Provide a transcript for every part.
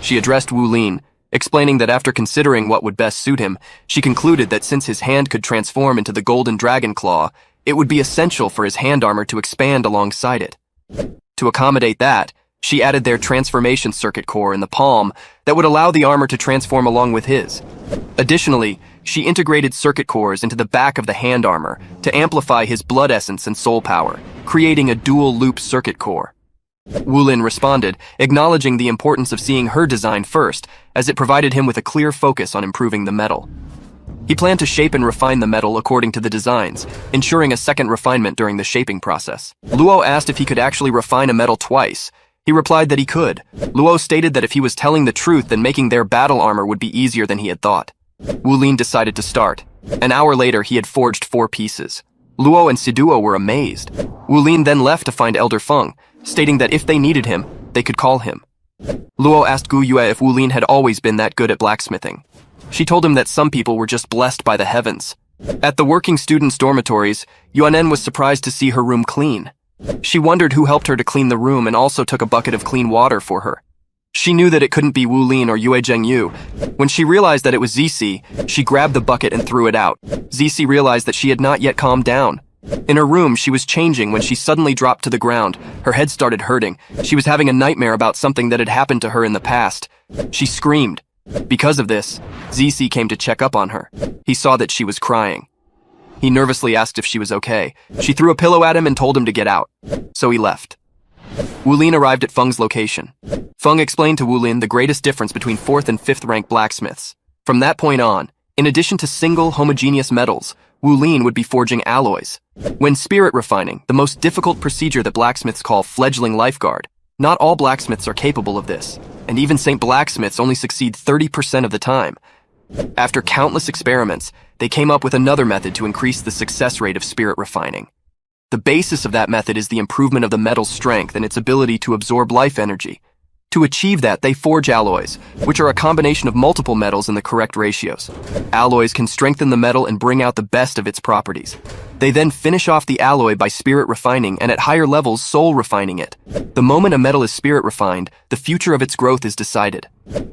She addressed Wu Lin, explaining that after considering what would best suit him, she concluded that since his hand could transform into the golden dragon claw, it would be essential for his hand armor to expand alongside it. To accommodate that, she added their transformation circuit core in the palm that would allow the armor to transform along with his. Additionally, she integrated circuit cores into the back of the hand armor to amplify his blood essence and soul power, creating a dual-loop circuit core. Wu Lin responded, acknowledging the importance of seeing her design first, as it provided him with a clear focus on improving the metal. He planned to shape and refine the metal according to the designs, ensuring a second refinement during the shaping process. Luo asked if he could actually refine a metal twice. He replied that he could. Luo stated that if he was telling the truth, then making their battle armor would be easier than he had thought. Wu Lin decided to start. An hour later, he had forged 4 pieces. Luo and Siduo were amazed. Wu Lin then left to find Elder Feng, stating that if they needed him, they could call him. Luo asked Gu Yue if Wu Lin had always been that good at blacksmithing. She told him that some people were just blessed by the heavens. At the working students' dormitories, Yuanen was surprised to see her room clean. She wondered who helped her to clean the room and also took a bucket of clean water for her. She knew that it couldn't be Wu Lin or Yue Zhengyu. When she realized that it was Zici, she grabbed the bucket and threw it out. Zici realized that she had not yet calmed down. In her room, she was changing when she suddenly dropped to the ground. Her head started hurting. She was having a nightmare about something that had happened to her in the past. She screamed. Because of this, Zici came to check up on her. He saw that she was crying. He nervously asked if she was okay. She threw a pillow at him and told him to get out. So he left. Wu Lin arrived at Feng's location. Feng explained to Wu Lin the greatest difference between 4th and 5th rank blacksmiths. From that point on, in addition to single homogeneous metals, Wu Lin would be forging alloys. When spirit refining, the most difficult procedure that blacksmiths call fledgling lifeguard, not all blacksmiths are capable of this, and even Saint blacksmiths only succeed 30% of the time. After countless experiments, they came up with another method to increase the success rate of spirit refining. The basis of that method is the improvement of the metal's strength and its ability to absorb life energy. To achieve that, they forge alloys, which are a combination of multiple metals in the correct ratios. Alloys can strengthen the metal and bring out the best of its properties. They then finish off the alloy by spirit refining and at higher levels soul refining it. The moment a metal is spirit refined, the future of its growth is decided.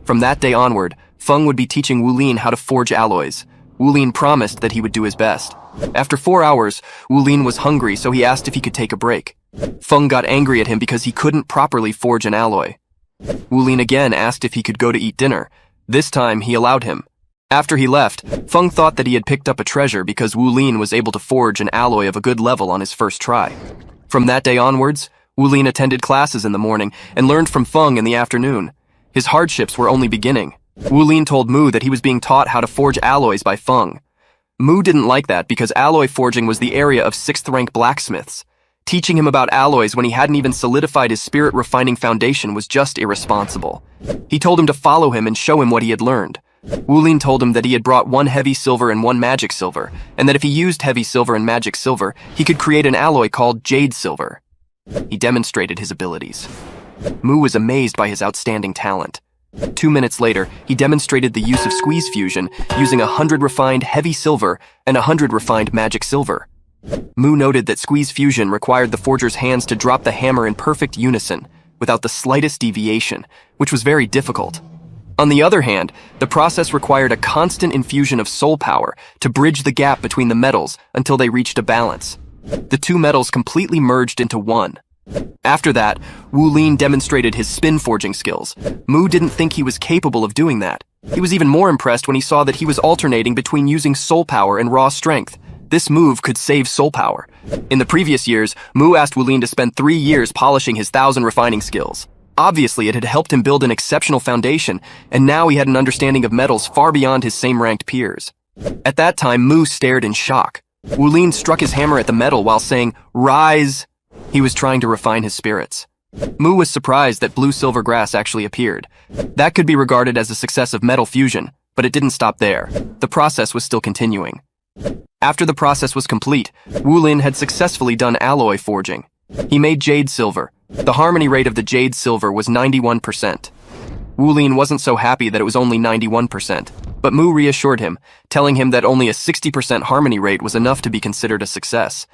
From that day onward, Feng would be teaching Wu Lin how to forge alloys. Wu Lin promised that he would do his best. After 4 hours, Wu Lin was hungry, so he asked if he could take a break. Feng got angry at him because he couldn't properly forge an alloy. Wu Lin again asked if he could go to eat dinner. This time, he allowed him. After he left, Feng thought that he had picked up a treasure because Wu Lin was able to forge an alloy of a good level on his first try. From that day onwards, Wu Lin attended classes in the morning and learned from Feng in the afternoon. His hardships were only beginning. Wu Lin told Mu that he was being taught how to forge alloys by Feng. Mu didn't like that because alloy forging was the area of 6th rank blacksmiths. Teaching him about alloys when he hadn't even solidified his spirit refining foundation was just irresponsible. He told him to follow him and show him what he had learned. Wu Lin told him that he had brought 1 heavy silver and 1 magic silver, and that if he used heavy silver and magic silver, he could create an alloy called jade silver. He demonstrated his abilities. Mu was amazed by his outstanding talent. 2 minutes later, he demonstrated the use of squeeze fusion using 100 refined heavy silver and 100 refined magic silver. Mu noted that squeeze fusion required the forger's hands to drop the hammer in perfect unison, without the slightest deviation, which was very difficult. On the other hand, the process required a constant infusion of soul power to bridge the gap between the metals until they reached a balance. The 2 metals completely merged into one. After that, Wu Lin demonstrated his spin forging skills. Mu didn't think he was capable of doing that. He was even more impressed when he saw that he was alternating between using soul power and raw strength. This move could save soul power. In the previous years, Mu asked Wu Lin to spend 3 years polishing his 1,000 refining skills. Obviously, it had helped him build an exceptional foundation, and now he had an understanding of metals far beyond his same-ranked peers. At that time, Mu stared in shock. Wu Lin struck his hammer at the metal while saying, "Rise!" He was trying to refine his spirits. Mu was surprised that blue-silver grass actually appeared. That could be regarded as a success of metal fusion, but it didn't stop there. The process was still continuing. After the process was complete, Wu Lin had successfully done alloy forging. He made jade silver. The harmony rate of the jade silver was 91%. Wu Lin wasn't so happy that it was only 91%, but Mu reassured him, telling him that only a 60% harmony rate was enough to be considered a success.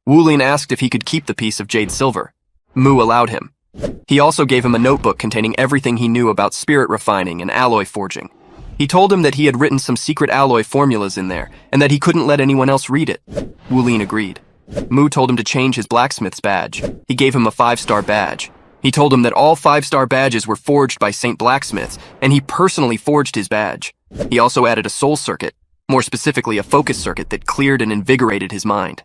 Wu Lin asked if he could keep the piece of jade silver. Mu allowed him. He also gave him a notebook containing everything he knew about spirit refining and alloy forging. He told him that he had written some secret alloy formulas in there, and that he couldn't let anyone else read it. Wu Lin agreed. Mu told him to change his blacksmith's badge. He gave him a 5-star badge. He told him that all 5-star badges were forged by Saint Blacksmiths, and he personally forged his badge. He also added a soul circuit, more specifically a focus circuit that cleared and invigorated his mind.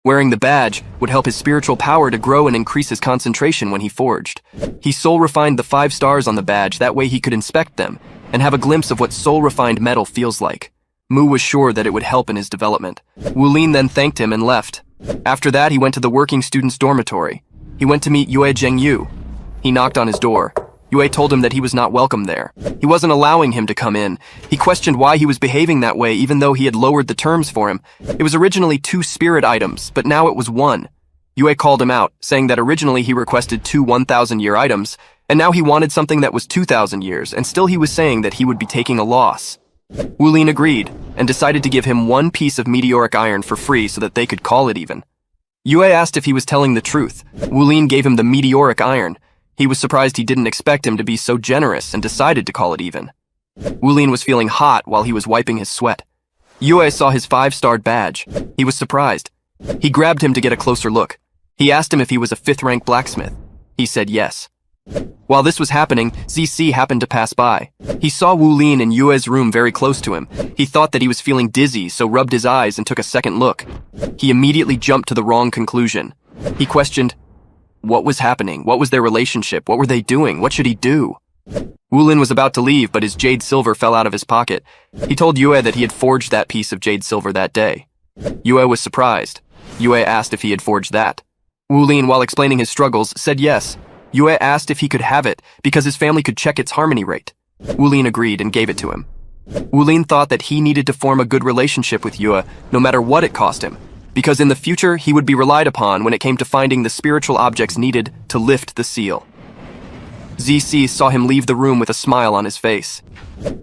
Wearing the badge would help his spiritual power to grow and increase his concentration when he forged. He soul-refined the 5 stars on the badge, that way he could inspect them and have a glimpse of what soul-refined metal feels like. Mu was sure that it would help in his development. Wu Lin then thanked him and left. After that, he went to the working students' dormitory. He went to meet Yue Zhengyu. He knocked on his door. Yue told him that he was not welcome there. He wasn't allowing him to come in. He questioned why he was behaving that way even though he had lowered the terms for him. It was originally 2 spirit items, but now it was 1. Yue called him out, saying that originally he requested 2 1,000-year items, and now he wanted something that was 2,000 years, and still he was saying that he would be taking a loss. Wu Lin agreed, and decided to give him 1 piece of meteoric iron for free so that they could call it even. Yue asked if he was telling the truth. Wu Lin gave him the meteoric iron. He was surprised he didn't expect him to be so generous and decided to call it even. Wu Lin was feeling hot while he was wiping his sweat. Yue saw his 5-starred badge. He was surprised. He grabbed him to get a closer look. He asked him if he was a 5th-rank blacksmith. He said yes. While this was happening, ZC happened to pass by. He saw Wu Lin in Yue's room very close to him. He thought that he was feeling dizzy, so rubbed his eyes and took a second look. He immediately jumped to the wrong conclusion. He questioned, what was happening? What was their relationship? What were they doing? What should he do? Wu Lin was about to leave, but his jade silver fell out of his pocket. He told Yue that he had forged that piece of jade silver that day. Yue was surprised. Yue asked if he had forged that. Wu Lin, while explaining his struggles, said yes. Yue asked if he could have it because his family could check its harmony rate. Wu Lin agreed and gave it to him. Wu Lin thought that he needed to form a good relationship with Yue, no matter what it cost him, because in the future he would be relied upon when it came to finding the spiritual objects needed to lift the seal. ZC saw him leave the room with a smile on his face.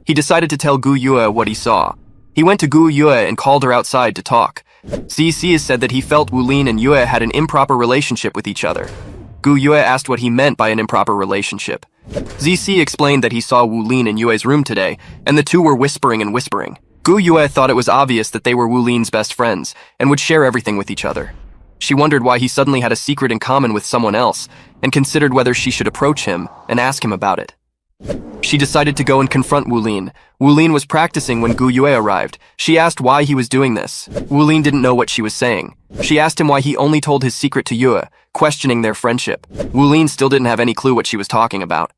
He decided to tell Gu Yue what he saw. He went to Gu Yue and called her outside to talk. ZC said that he felt Wu Lin and Yue had an improper relationship with each other. Gu Yue asked what he meant by an improper relationship. ZC explained that he saw Wu Lin in Yue's room today, and the two were whispering and whispering. Gu Yue thought it was obvious that they were Wu Lin's best friends, and would share everything with each other. She wondered why he suddenly had a secret in common with someone else, and considered whether she should approach him and ask him about it. She decided to go and confront Wu Lin. Wu Lin was practicing when Gu Yue arrived. She asked why he was doing this. Wu Lin didn't know what she was saying. She asked him why he only told his secret to Yue, questioning their friendship. Wu Lin still didn't have any clue what she was talking about.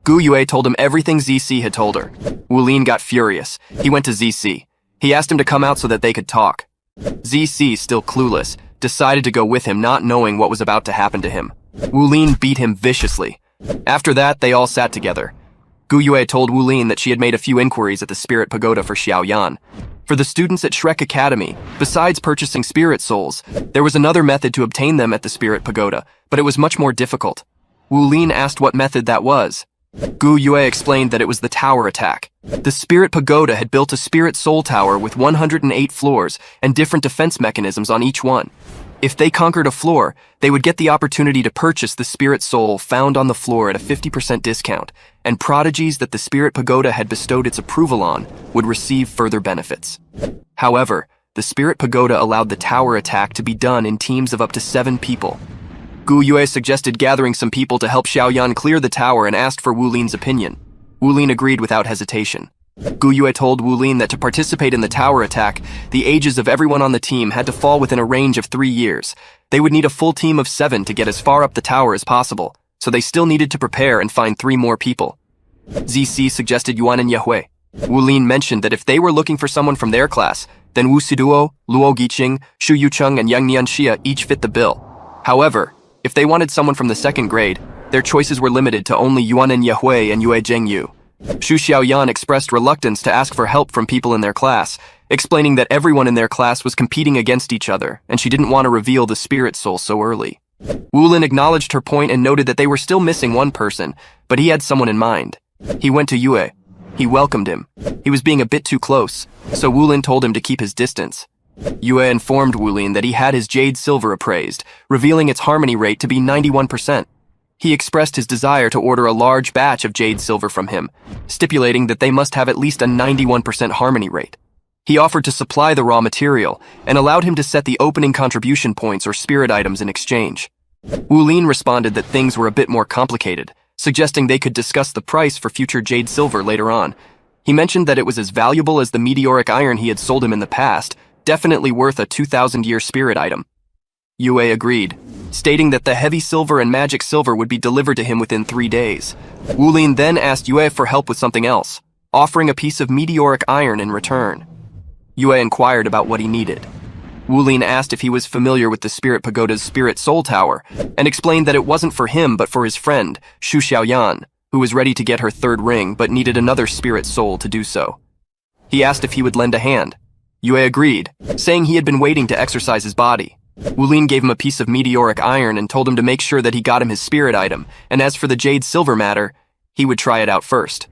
Gu Yue told him everything ZC had told her. Wu Lin got furious. He went to ZC. He asked him to come out so that they could talk. ZC, still clueless, decided to go with him, not knowing what was about to happen to him. Wu Lin beat him viciously. After that, they all sat together. Gu Yue told Wu Lin that she had made a few inquiries at the Spirit Pagoda for Xiaoyan. For the students at Shrek Academy, besides purchasing spirit souls, there was another method to obtain them at the Spirit Pagoda, but it was much more difficult. Wu Lin asked what method that was. Gu Yue explained that it was the tower attack. The Spirit Pagoda had built a Spirit Soul Tower with 108 floors and different defense mechanisms on each one. If they conquered a floor, they would get the opportunity to purchase the Spirit Soul found on the floor at a 50% discount, and prodigies that the Spirit Pagoda had bestowed its approval on would receive further benefits. However, the Spirit Pagoda allowed the tower attack to be done in teams of up to 7 people. Gu Yue suggested gathering some people to help Xiaoyan clear the tower and asked for Wu Lin's opinion. Wu Lin agreed without hesitation. Gu Yue told Wu Lin that to participate in the tower attack, the ages of everyone on the team had to fall within a range of 3 years. They would need a full team of 7 to get as far up the tower as possible, so they still needed to prepare and find 3 more people. ZC suggested Yuan and Yehue. Wu Lin mentioned that if they were looking for someone from their class, then Wu Siduo, Luo Giqing, Shu Yucheng, and Yang Nianxia each fit the bill. However, if they wanted someone from the 2nd grade, their choices were limited to only Yuan and Yehue and Yue Zhengyu. Xu Xiaoyan expressed reluctance to ask for help from people in their class, explaining that everyone in their class was competing against each other, and she didn't want to reveal the spirit soul so early. Wu Lin acknowledged her point and noted that they were still missing one person, but he had someone in mind. He went to Yue. He welcomed him. He was being a bit too close, so Wu Lin told him to keep his distance. Yue informed Wu Lin that he had his jade silver appraised, revealing its harmony rate to be 91%. He expressed his desire to order a large batch of jade silver from him, stipulating that they must have at least a 91% harmony rate. He offered to supply the raw material and allowed him to set the opening contribution points or spirit items in exchange. Wu Lin responded that things were a bit more complicated, suggesting they could discuss the price for future jade silver later on. He mentioned that it was as valuable as the meteoric iron he had sold him in the past, definitely worth a 2,000-year spirit item. Yue agreed, stating that the heavy silver and magic silver would be delivered to him within 3 days. Wu Lin then asked Yue for help with something else, offering a piece of meteoric iron in return. Yue inquired about what he needed. Wu Lin asked if he was familiar with the Spirit Pagoda's Spirit Soul Tower, and explained that it wasn't for him but for his friend, Xu Xiaoyan, who was ready to get her third ring but needed another spirit soul to do so. He asked if he would lend a hand. Yue agreed, saying he had been waiting to exercise his body. Wu Lin gave him a piece of meteoric iron and told him to make sure that he got him his spirit item, and as for the jade silver matter, he would try it out first.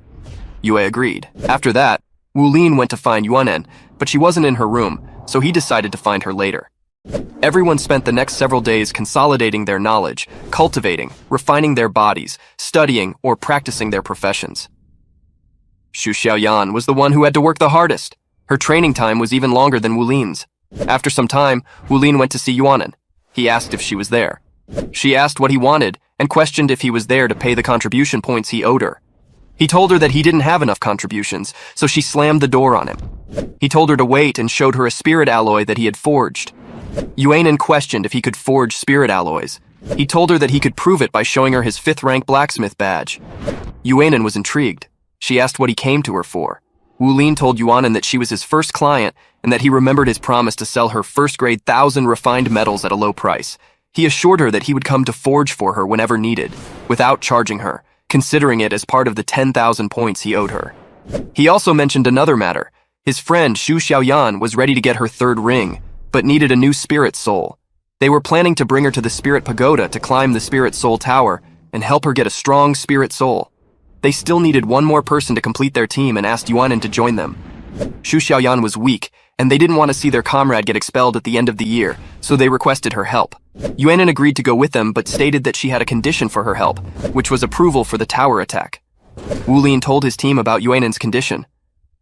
Yue agreed. After that, Wu Lin went to find Yuanen, but she wasn't in her room, so he decided to find her later. Everyone spent the next several days consolidating their knowledge, cultivating, refining their bodies, studying, or practicing their professions. Xu Xiaoyan was the one who had to work the hardest. Her training time was even longer than Wu Lin's. After some time, Wu Lin went to see Yuanen. He asked if she was there. She asked what he wanted and questioned if he was there to pay the contribution points he owed her. He told her that he didn't have enough contributions, so she slammed the door on him. He told her to wait and showed her a spirit alloy that he had forged. Yuanen questioned if he could forge spirit alloys. He told her that he could prove it by showing her his 5th rank blacksmith badge. Yuanen was intrigued. She asked what he came to her for. Wu Lin told Yuanen that she was his first client and that he remembered his promise to sell her first-grade 1,000 refined metals at a low price. He assured her that he would come to forge for her whenever needed, without charging her, considering it as part of the 10,000 points he owed her. He also mentioned another matter. His friend Xu Xiaoyan was ready to get her 3rd ring, but needed a new spirit soul. They were planning to bring her to the Spirit Pagoda to climb the Spirit Soul Tower and help her get a strong spirit soul. They still needed one more person to complete their team and asked Yuanen to join them. Xu Xiaoyan was weak, and they didn't want to see their comrade get expelled at the end of the year, so they requested her help. Yuanen agreed to go with them but stated that she had a condition for her help, which was approval for the tower attack. Wu Lin told his team about Yuanen's condition.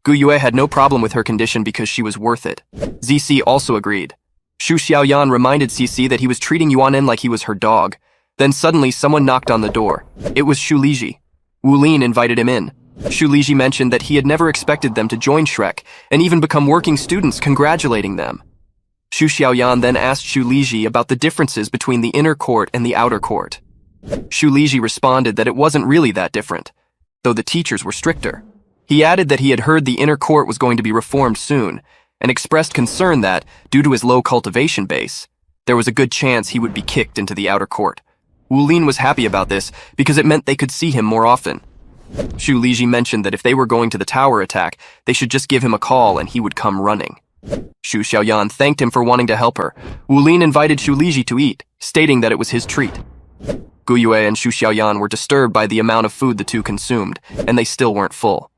Gu Yue had no problem with her condition because she was worth it. Zici also agreed. Xu Xiaoyan reminded Cici that he was treating Yuanen like he was her dog. Then suddenly someone knocked on the door. It was Xu Liji. Wu Lin invited him in. Xu Liji mentioned that he had never expected them to join Shrek and even become working students, congratulating them. Xu Xiaoyan then asked Xu Liji about the differences between the inner court and the outer court. Xu Liji responded that it wasn't really that different, though the teachers were stricter. He added that he had heard the inner court was going to be reformed soon, and expressed concern that, due to his low cultivation base, there was a good chance he would be kicked into the outer court. Wu Lin was happy about this because it meant they could see him more often. Xu Liji mentioned that if they were going to the tower attack, they should just give him a call and he would come running. Xu Xiaoyan thanked him for wanting to help her. Wu Lin invited Xu Liji to eat, stating that it was his treat. Gu Yue and Xu Xiaoyan were disturbed by the amount of food the two consumed, and they still weren't full.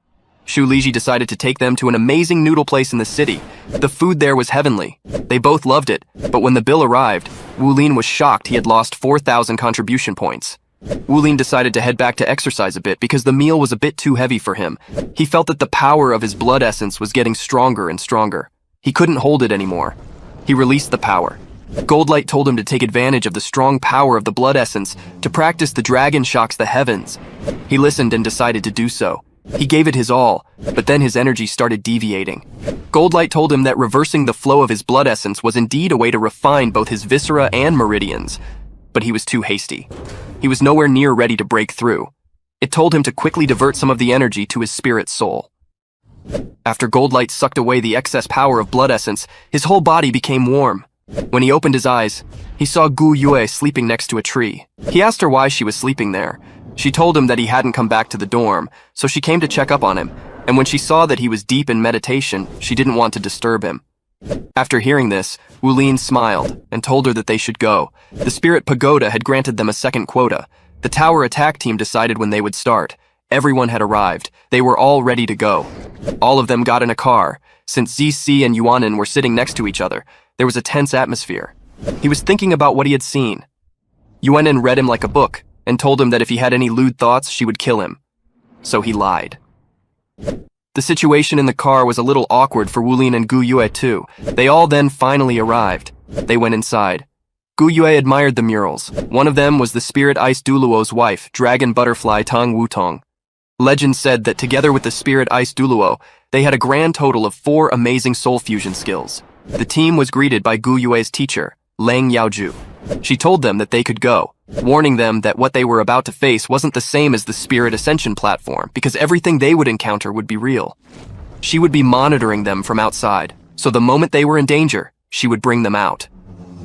Xu Liji decided to take them to an amazing noodle place in the city. The food there was heavenly. They both loved it, but when the bill arrived, Wu Lin was shocked he had lost 4,000 contribution points. Wu Lin decided to head back to exercise a bit because the meal was a bit too heavy for him. He felt that the power of his blood essence was getting stronger and stronger. He couldn't hold it anymore. He released the power. Goldlight told him to take advantage of the strong power of the blood essence to practice the dragon shocks the heavens. He listened and decided to do so. He gave it his all, but then his energy started deviating. Goldlight told him that reversing the flow of his blood essence was indeed a way to refine both his viscera and meridians, but he was too hasty. He was nowhere near ready to break through. It told him to quickly divert some of the energy to his spirit soul. After Goldlight sucked away the excess power of blood essence, his whole body became warm. When he opened his eyes, he saw Gu Yue sleeping next to a tree. He asked her why she was sleeping there. She told him that he hadn't come back to the dorm, so she came to check up on him, and when she saw that he was deep in meditation, she didn't want to disturb him. After hearing this, Wu Lin smiled and told her that they should go. The Spirit Pagoda had granted them a second quota. The tower attack team decided when they would start. Everyone had arrived. They were all ready to go. All of them got in a car. Since Zici and Yuanen were sitting next to each other, there was a tense atmosphere. He was thinking about what he had seen. Yuanen read him like a book, and told him that if he had any lewd thoughts, she would kill him. So he lied. The situation in the car was a little awkward for Wulin and Gu Yue too. They all then finally arrived. They went inside. Gu Yue admired the murals. One of them was the spirit Ice Duluo's wife, Dragon Butterfly Tang Wutong. Legend said that together with the spirit Ice Duluo, they had a grand total of 4 amazing soul fusion skills. The team was greeted by Gu Yue's teacher, Lang Yaoju. She told them that they could go, warning them that what they were about to face wasn't the same as the Spirit Ascension platform because everything they would encounter would be real. She would be monitoring them from outside, so the moment they were in danger, she would bring them out.